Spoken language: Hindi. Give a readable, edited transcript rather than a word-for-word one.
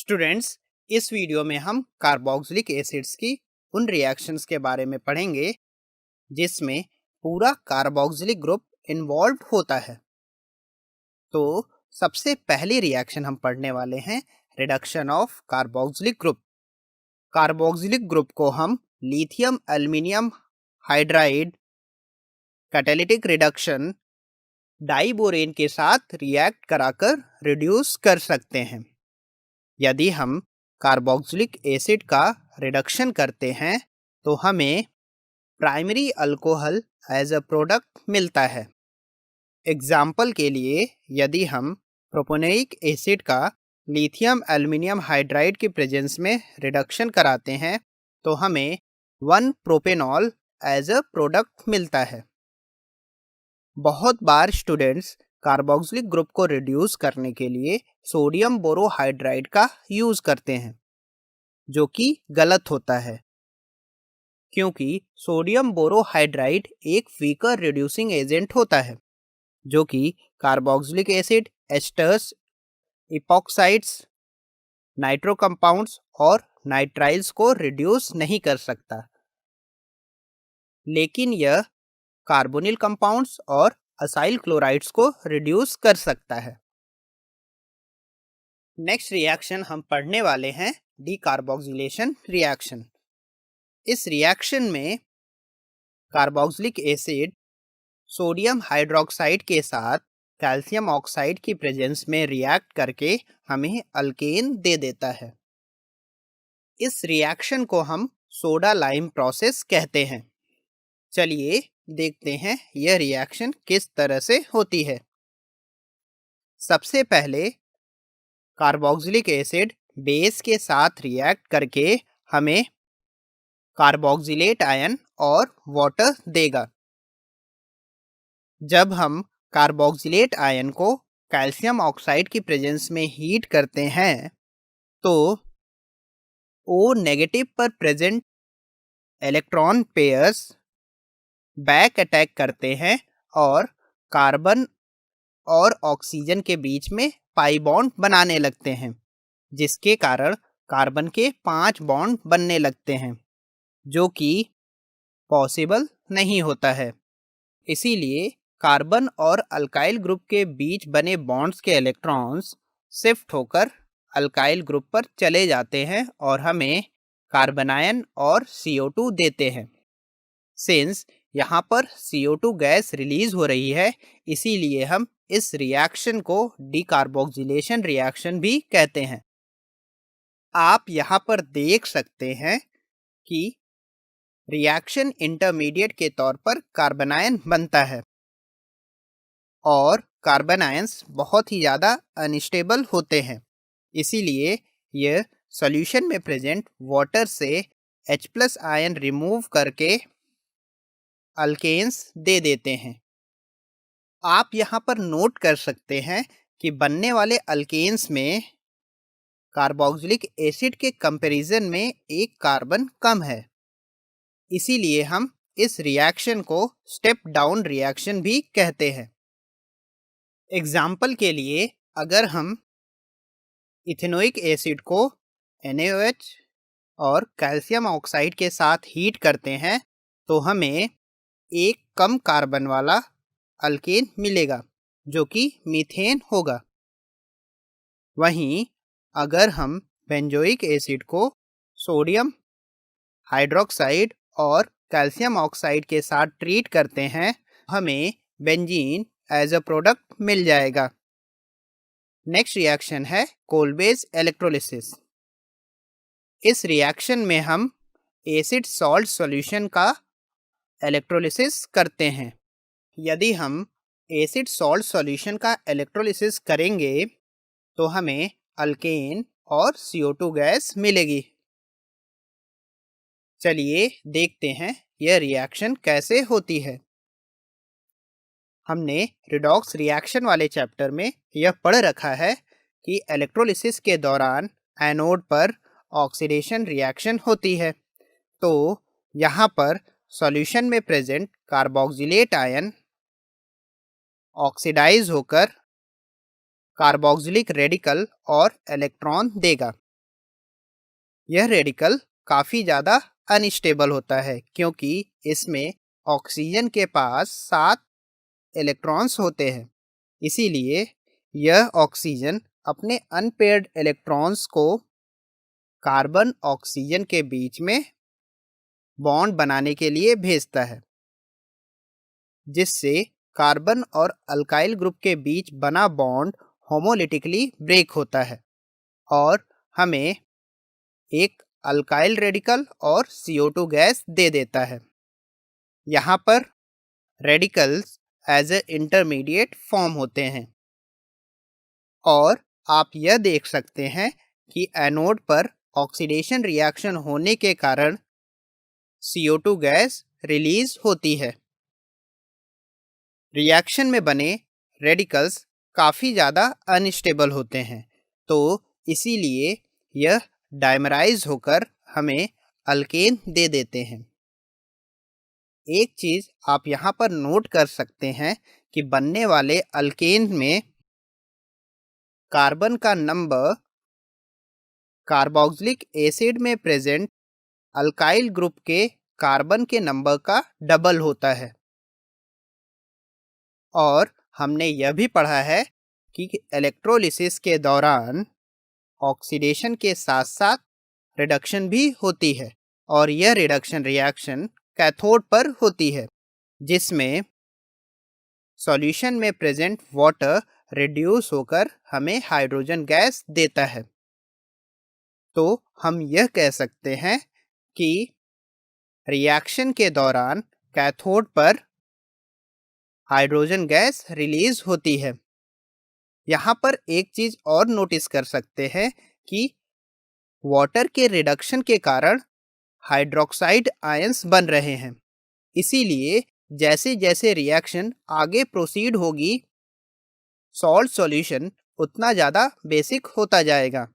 स्टूडेंट्स, इस वीडियो में हम कार्बोक्सिलिक एसिड्स की उन रिएक्शंस के बारे में पढ़ेंगे जिसमें पूरा कार्बोक्सिलिक ग्रुप इन्वॉल्व होता है। तो सबसे पहली रिएक्शन हम पढ़ने वाले हैं reduction of carboxylic group. Carboxylic group को हम lithium aluminium hydride catalytic reduction diborane के साथ रिएक्ट कराकर रिड्यूस कर सकते हैं। यदि हम कार्बोक्सिलिक एसिड का रिडक्शन करते हैं तो हमें primary alcohol as a product मिलता है। एग्जाम्पल के लिए, यदि हम प्रोपोनिक एसिड का लिथियम एल्युमिनियम हाइड्राइड के प्रेजेंस में रिडक्शन कराते हैं तो हमें 1 प्रोपेनॉल एज अ प्रोडक्ट मिलता है। बहुत बार स्टूडेंट्स कार्बोक्सिलिक ग्रुप को रिड्यूस करने के लिए सोडियम बोरोहाइड्राइड का यूज करते हैं, जो कि गलत होता है क्योंकि सोडियम बोरोहाइड्राइड एक वीकर रिड्यूसिंग एजेंट होता है जो कि carboxylic acid, esters, epoxides, nitro compounds और नाइट्राइल्स को रिड्यूस नहीं कर सकता, लेकिन यह कार्बोनिल कंपाउंड्स और असाइल क्लोराइड्स को रिड्यूस कर सकता है। नेक्स्ट रिएक्शन हम पढ़ने वाले हैं डीकार्बोक्सिलेशन रिएक्शन। इस रिएक्शन में कार्बोक्सिलिक एसिड सोडियम हाइड्रोक्साइड के साथ कैल्शियम ऑक्साइड की प्रेजेंस में रिएक्ट करके हमें अल्केन दे देता है। इस रिएक्शन को हम सोडा लाइम प्रोसेस कहते हैं। चलिए देखते हैं यह रिएक्शन किस तरह से होती है। सबसे पहले कार्बोक्सिलिक एसिड बेस के साथ रिएक्ट करके हमें कार्बोक्सिलेट आयन और वाटर देगा। जब हम कार्बोक्सिलेट आयन को कैल्शियम ऑक्साइड की प्रेजेंस में हीट करते हैं तो O नेगेटिव पर present electron pairs back attack करते हैं और कार्बन और ऑक्सीजन के बीच में पाई बॉन्ड बनाने लगते हैं, जिसके कारण कार्बन के 5 बॉन्ड बनने लगते हैं, जो कि पॉसिबल नहीं होता है। इसीलिए कार्बन और अल्काइल ग्रुप के बीच बने बॉन्ड्स के इलेक्ट्रॉन्स शिफ्ट होकर अल्काइल ग्रुप पर चले जाते हैं और हमें कार्बन आयन और CO2 देते हैं। सिंस यहाँ पर CO2 गैस रिलीज हो रही है, इसीलिए हम इस रिएक्शन को डीकार्बोक्सिलेशन रिएक्शन भी कहते हैं। आप यहाँ पर देख सकते हैं कि रिएक्शन इंटरमीडिएट के तौर पर कार्बन आयन बनता है और कार्बन आयंस बहुत ही ज़्यादा अनस्टेबल होते हैं, इसीलिए यह सॉल्यूशन में प्रेजेंट वाटर से H+ आयन रिमूव करके अल्केन्स दे देते हैं। आप यहाँ पर नोट कर सकते हैं कि बनने वाले अल्केन्स में कार्बोक्सिलिक एसिड के कंपैरिजन में एक कार्बन कम है, इसीलिए हम इस रिएक्शन को स्टेप डाउन रिएक्शन भी कहते हैं। एग्जाम्पल के लिए, अगर हम इथेनोइक एसिड को NaOH और कैल्शियम ऑक्साइड के साथ हीट करते हैं तो हमें एक कम कार्बन वाला अल्केन मिलेगा जो कि मीथेन होगा। वहीं अगर हम बेंजोइक एसिड को सोडियम हाइड्रोक्साइड और कैल्शियम ऑक्साइड के साथ ट्रीट करते हैं, हमें बेंजीन एज अ प्रोडक्ट मिल जाएगा। नेक्स्ट रिएक्शन है कोलबेज इलेक्ट्रोलिसिस। इस रिएक्शन में हम एसिड सॉल्ट सॉल्यूशन का इलेक्ट्रोलिसिस करते हैं। यदि हम एसिड सॉल्ट सॉल्यूशन का इलेक्ट्रोलिसिस करेंगे तो हमें अल्केन और CO2 गैस मिलेगी। चलिए देखते हैं यह रिएक्शन कैसे होती है। हमने रिडॉक्स रिएक्शन वाले चैप्टर में यह पढ़ रखा है कि इलेक्ट्रोलिसिस के दौरान एनोड पर ऑक्सीडेशन रिएक्शन होती है। तो यहाँ पर सॉल्यूशन में प्रेजेंट कार्बोक्सिलेट आयन ऑक्सीडाइज होकर कार्बोक्सिलिक रेडिकल और इलेक्ट्रॉन देगा। यह रेडिकल काफ़ी ज़्यादा अनस्टेबल होता है क्योंकि इसमें ऑक्सीजन के पास 7 इलेक्ट्रॉन्स होते हैं। इसीलिए यह ऑक्सीजन अपने अनपेयर्ड इलेक्ट्रॉन्स को कार्बन ऑक्सीजन के बीच में बॉन्ड बनाने के लिए भेजता है, जिससे कार्बन और अल्काइल ग्रुप के बीच बना बॉन्ड होमोलिटिकली ब्रेक होता है और हमें एक अल्काइल रेडिकल और CO2 गैस दे देता है। यहाँ पर radicals as a intermediate form होते हैं और आप यह देख सकते हैं कि एनोड पर ऑक्सीडेशन रिएक्शन होने के कारण CO2 गैस रिलीज होती है। रिएक्शन में बने रेडिकल्स काफ़ी ज़्यादा अनस्टेबल होते हैं, तो इसीलिए यह डायमराइज होकर हमें अल्केन दे देते हैं। एक चीज़ आप यहाँ पर नोट कर सकते हैं कि बनने वाले अल्केन में कार्बन का नंबर कार्बोक्सिलिक एसिड में प्रेजेंट अल्काइल ग्रुप के कार्बन के नंबर का डबल होता है। और हमने यह भी पढ़ा है कि इलेक्ट्रोलिसिस के दौरान ऑक्सीडेशन के साथ साथ रिडक्शन भी होती है और यह रिडक्शन रिएक्शन कैथोड पर होती है, जिसमें सॉल्यूशन में प्रेजेंट वाटर रिड्यूस होकर हमें हाइड्रोजन गैस देता है। तो हम यह कह सकते हैं कि रिएक्शन के दौरान कैथोड पर हाइड्रोजन गैस रिलीज होती है। यहाँ पर एक चीज़ और नोटिस कर सकते हैं कि वाटर के रिडक्शन के कारण हाइड्रोक्साइड आयंस बन रहे हैं। इसीलिए जैसे जैसे रिएक्शन आगे प्रोसीड होगी, सॉल्ट सॉल्यूशन उतना ज़्यादा बेसिक होता जाएगा।